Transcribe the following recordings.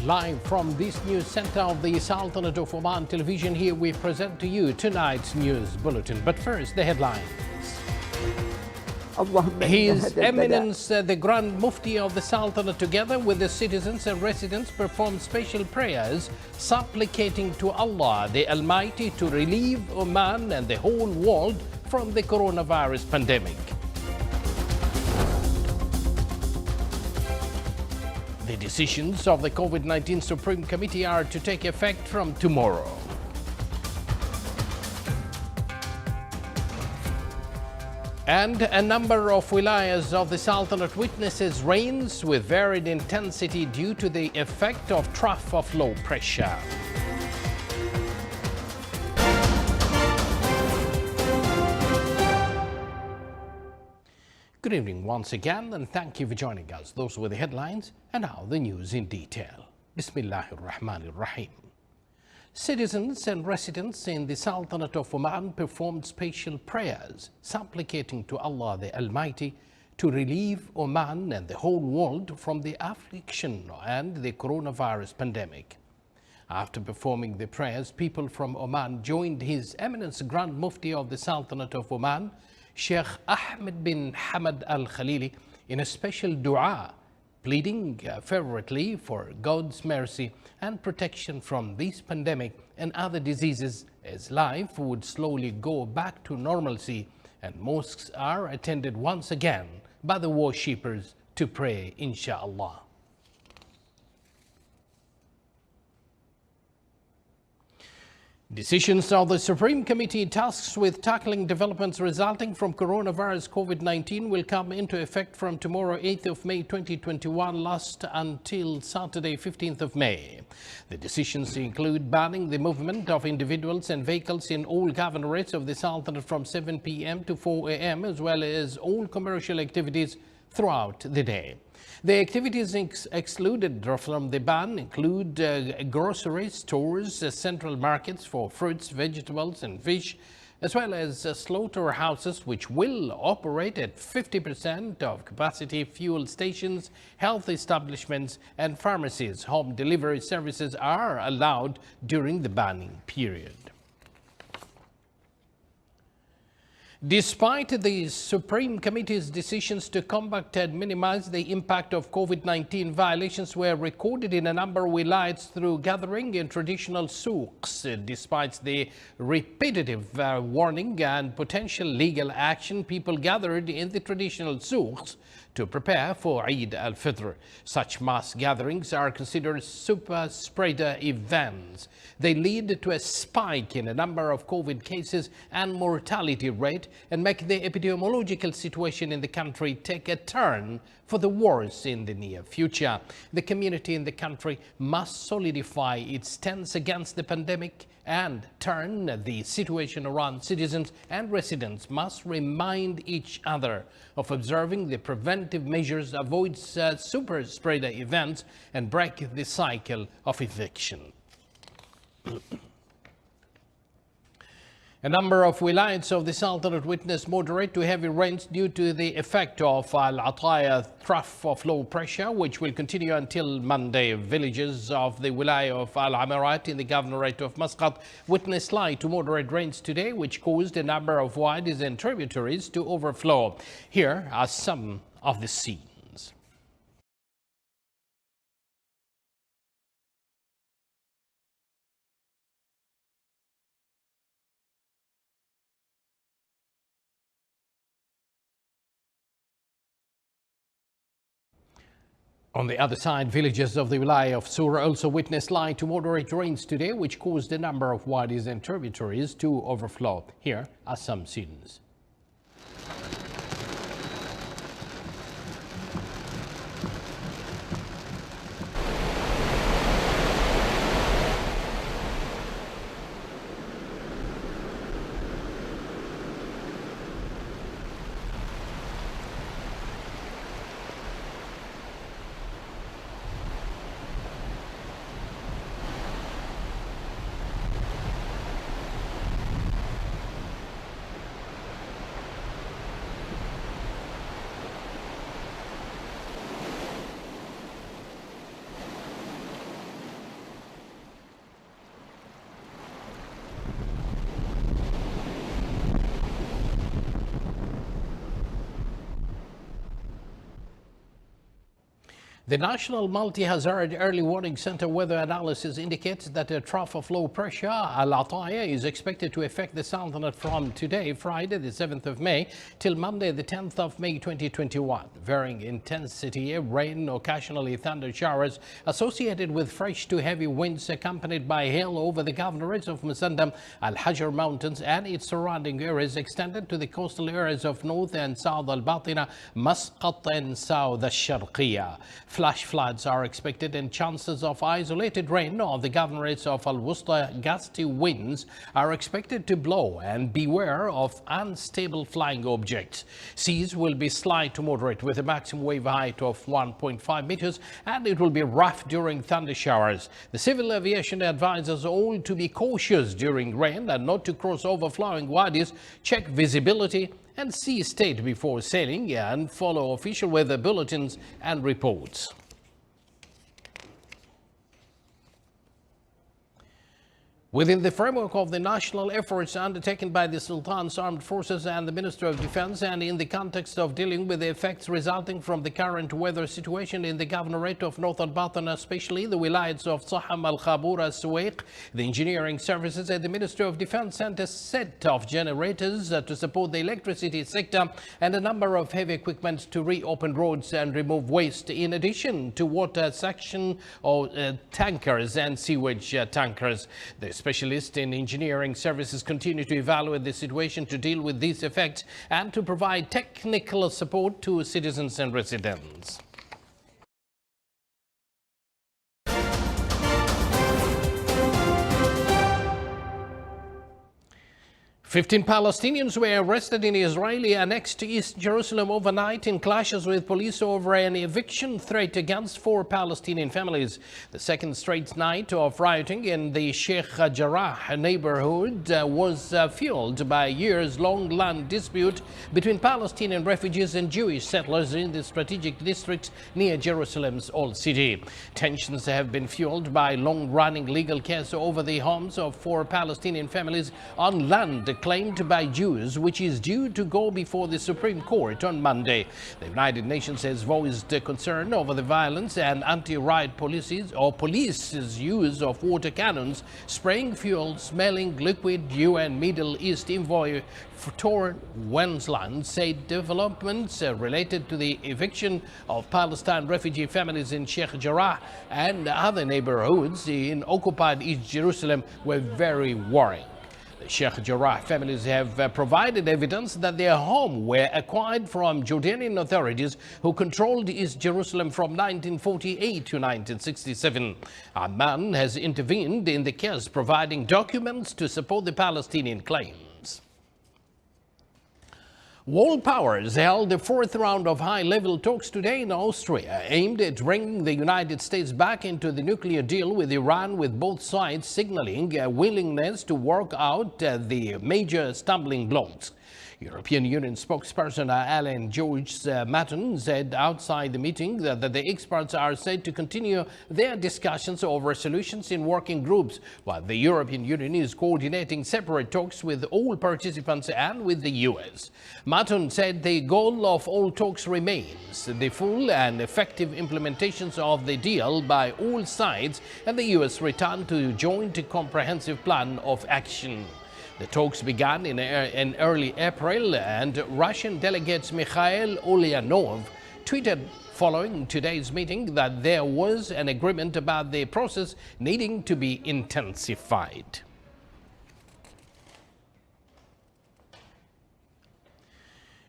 Live from this news center of the Sultanate of Oman television, here we present to you tonight's news bulletin. But first, the headlines. His Eminence, the Grand Mufti of the Sultanate, together with the citizens and residents, performed special prayers, supplicating to Allah, the Almighty, to relieve Oman and the whole world from the coronavirus pandemic. The decisions of the COVID-19 Supreme Committee are to take effect from tomorrow. And a number of wilayas of the Sultanate witnesses rains with varied intensity due to the effect of trough of low pressure. Good evening once again, and thank you for joining us. Those were the headlines, and now the news in detail. Bismillahir Rahmanir Rahim. Citizens and residents in the Sultanate of Oman performed special prayers, supplicating to Allah the Almighty to relieve Oman and the whole world from the affliction and the coronavirus pandemic. After performing the prayers, people from Oman joined His Eminence Grand Mufti of the Sultanate of Oman, Sheikh Ahmed bin Hamad Al Khalili, in a special dua, pleading fervently for God's mercy and protection from this pandemic and other diseases, as life would slowly go back to normalcy and mosques are attended once again by the worshippers to pray, inshallah. Decisions of the Supreme Committee tasked with tackling developments resulting from coronavirus COVID-19 will come into effect from tomorrow, 8th of May 2021, last until Saturday, 15th of May. The decisions include banning the movement of individuals and vehicles in all governorates of the Sultanate from 7 p.m. to 4 a.m., as well as all commercial activities throughout the day. The activities excluded from the ban include grocery stores, central markets for fruits, vegetables and fish, as well as slaughterhouses, which will operate at 50% of capacity. Fuel stations, health establishments and pharmacies. Home delivery services are allowed during the banning period. Despite the Supreme Committee's decisions to combat and minimize the impact of COVID-19, violations were recorded in a number of wilayas through gathering in traditional souks. Despite the repetitive warning and potential legal action, people gathered in the traditional souks to prepare for Eid al-Fitr. Such mass gatherings are considered super spreader events. They lead to a spike in a number of COVID cases and mortality rate and make the epidemiological situation in the country take a turn for the worse in the near future. The community in the country must solidify its stance against the pandemic and turn the situation around. Citizens and residents must remind each other of observing the preventive measures, avoid super spreader events, and break the cycle of eviction. A number of wilayas of the Sultanate witnessed moderate to heavy rains due to the effect of Al-Ataya trough of low pressure, which will continue until Monday. Villages of the wilaya of Al-Amirat in the governorate of Muscat witnessed light to moderate rains today, which caused a number of wadies and tributaries to overflow. Here are some of the scenes. On the other side, villages of the wilaya of Sur also witnessed light to moderate rains today, which caused a number of wadis and tributaries to overflow. Here are some scenes. The National Multi-Hazard Early Warning Center weather analysis indicates that a trough of low pressure, Al-Ataya, is expected to affect the Sultanate from today, Friday, the 7th of May, till Monday, the 10th of May 2021. Varying intensity, rain, occasionally thunder showers associated with fresh to heavy winds accompanied by hail over the governorates of Musandam, Al-Hajar Mountains and its surrounding areas extended to the coastal areas of North and South Al-Batina, Muscat and South Al-Sharqiyya. Flash floods are expected and chances of isolated rain on the governorates of Al-Wusta. Gusty winds are expected to blow, and beware of unstable flying objects. Seas will be slight to moderate with a maximum wave height of 1.5 meters, and it will be rough during thunder showers. The civil aviation advises all to be cautious during rain and not to cross overflowing wadis. Check visibility and sea state before sailing and follow official weather bulletins and reports. Within the framework of the national efforts undertaken by the Sultan's Armed Forces and the Ministry of Defense, and in the context of dealing with the effects resulting from the current weather situation in the governorate of North Al-Batina, especially the wilayats of Saham, Al-Khabur, Al-Suwaiq, the engineering services at the Ministry of Defense sent a set of generators to support the electricity sector and a number of heavy equipment to reopen roads and remove waste, in addition to water suction or tankers and sewage tankers. The specialists in engineering services continue to evaluate the situation to deal with these effects and to provide technical support to citizens and residents. 15 Palestinians were arrested in Israeli-annexed East Jerusalem overnight in clashes with police over an eviction threat against 4 Palestinian families. The second straight night of rioting in the Sheikh Jarrah neighborhood was fueled by a years-long land dispute between Palestinian refugees and Jewish settlers in the strategic district near Jerusalem's Old City. Tensions have been fueled by long-running legal case over the homes of 4 Palestinian families on land claimed by Jews, which is due to go before the Supreme Court on Monday. The United Nations has voiced concern over the violence and anti-riot police's use of water cannons, spraying fuel, smelling liquid. UN Middle East envoy Tor Wensland said developments related to the eviction of Palestine refugee families in Sheikh Jarrah and other neighborhoods in occupied East Jerusalem were very worrying. The Sheikh Jarrah families have provided evidence that their home were acquired from Jordanian authorities who controlled East Jerusalem from 1948 to 1967. Amman has intervened in the case, providing documents to support the Palestinian claims. World powers held the 4th round of high-level talks today in Austria, aimed at bringing the United States back into the nuclear deal with Iran, with both sides signaling a willingness to work out the major stumbling blocks. European Union spokesperson Alan George Matton said outside the meeting that the experts are said to continue their discussions over solutions in working groups, while the European Union is coordinating separate talks with all participants and with the US. Matton said the goal of all talks remains the full and effective implementations of the deal by all sides and the US return to a joint comprehensive plan of action. The talks began in early April, and Russian delegates Mikhail Ulyanov tweeted following today's meeting that there was an agreement about the process needing to be intensified.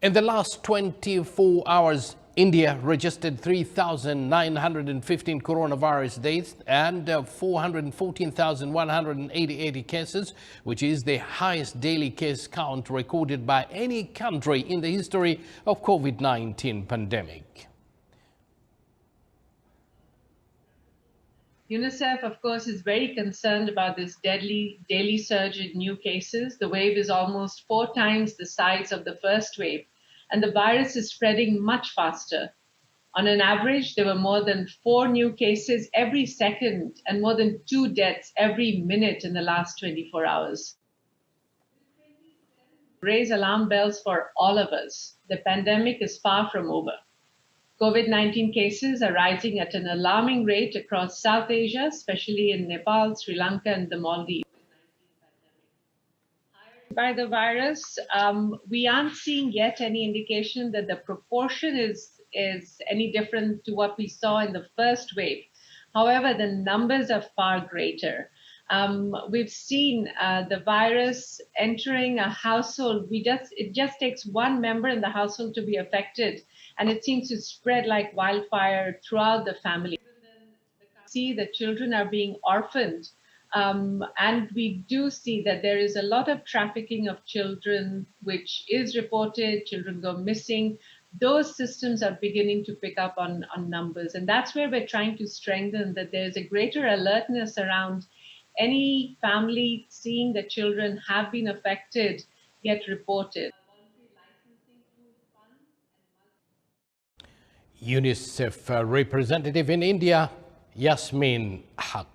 In the last 24 hours, India registered 3,915 coronavirus deaths and 414,188 cases, which is the highest daily case count recorded by any country in the history of COVID-19 pandemic. UNICEF, of course, is very concerned about this deadly daily surge in new cases. The wave is almost 4 times the size of the first wave, and the virus is spreading much faster. On an average, there were more than 4 new cases every second and more than 2 deaths every minute in the last 24 hours. Raise alarm bells for all of us. The pandemic is far from over. COVID-19 cases are rising at an alarming rate across South Asia, especially in Nepal, Sri Lanka, and the Maldives. By the virus, we aren't seeing yet any indication that the proportion is any different to what we saw in the first wave. However, the numbers are far greater. We've seen the virus entering a household. It just takes one member in the household to be affected, and it seems to spread like wildfire throughout the family. See the children are being orphaned. And we do see that there is a lot of trafficking of children, which is reported, children go missing. Those systems are beginning to pick up on numbers. And that's where we're trying to strengthen that there's a greater alertness around any family seeing that children have been affected, yet reported. UNICEF representative in India, Yasmin Haq.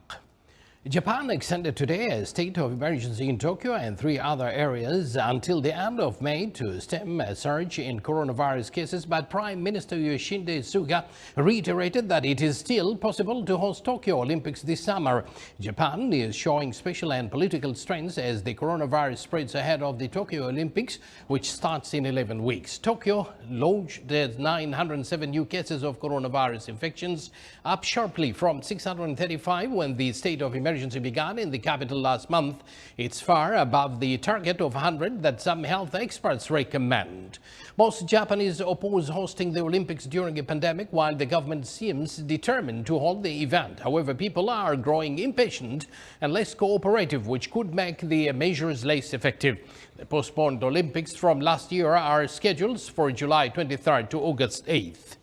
Japan extended today a state of emergency in Tokyo and 3 other areas until the end of May to stem a surge in coronavirus cases, but Prime Minister Yoshihide Suga reiterated that it is still possible to host Tokyo Olympics this summer. Japan is showing special and political strengths as the coronavirus spreads ahead of the Tokyo Olympics, which starts in 11 weeks. Tokyo lodged 907 new cases of coronavirus infections, up sharply from 635 when the state of emergency began in the capital last month. It's far above the target of 100 that some health experts recommend. Most Japanese oppose hosting the Olympics during a pandemic, while the government seems determined to hold the event. However, people are growing impatient and less cooperative, which could make the measures less effective. The postponed Olympics from last year are scheduled for July 23rd to August 8th.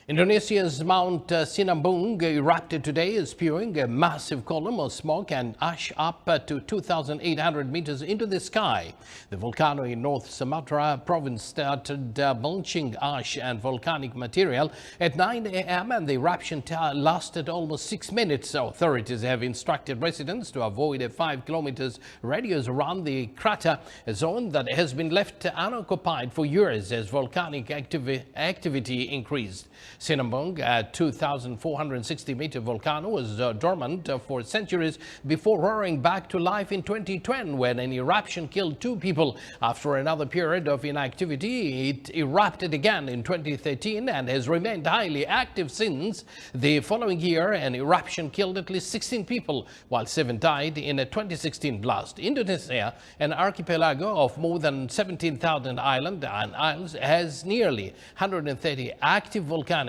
Indonesia's Mount Sinabung erupted today, spewing a massive column of smoke and ash up to 2,800 meters into the sky. The volcano in North Sumatra province started belching ash and volcanic material at 9 a.m. and the eruption lasted almost 6 minutes. Authorities have instructed residents to avoid a 5 kilometers radius around the crater, a zone that has been left unoccupied for years as volcanic activity increased. Sinabung, a 2,460-meter volcano, was dormant for centuries before roaring back to life in 2010 when an eruption killed 2 people. After another period of inactivity, it erupted again in 2013 and has remained highly active since. The following year, an eruption killed at least 16 people, while 7 died in a 2016 blast. Indonesia, an archipelago of more than 17,000 islands and isles, has nearly 130 active volcanoes.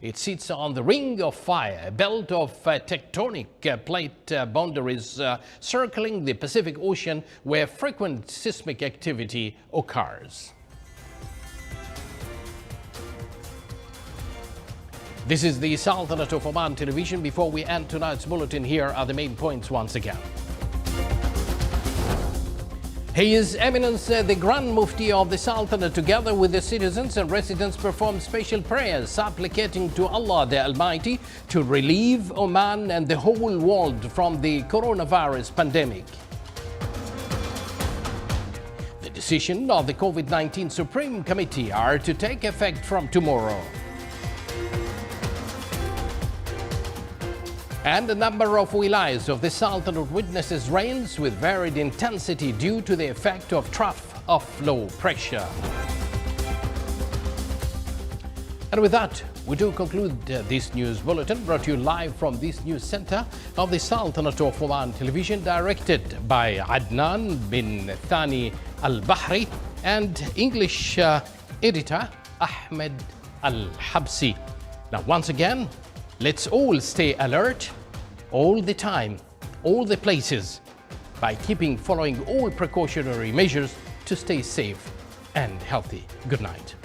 It sits on the Ring of Fire, a belt of tectonic plate boundaries circling the Pacific Ocean, where frequent seismic activity occurs. This is the Sultanate of Oman television. Before we end tonight's bulletin, here are the main points once again. His Eminence, the Grand Mufti of the Sultanate, together with the citizens and residents, performed special prayers, supplicating to Allah the Almighty to relieve Oman and the whole world from the coronavirus pandemic. The decision of the COVID-19 Supreme Committee are to take effect from tomorrow. And a number of wilayas of the Sultanate witnesses rains with varied intensity due to the effect of trough of low pressure. And with that, we do conclude this news bulletin, brought to you live from this news center of the Sultanate of Oman television, directed by Adnan bin Thani Al-Bahri and English editor Ahmed Al-Habsi. Now, once again, let's all stay alert all the time, all the places, by following all precautionary measures to stay safe and healthy. Good night.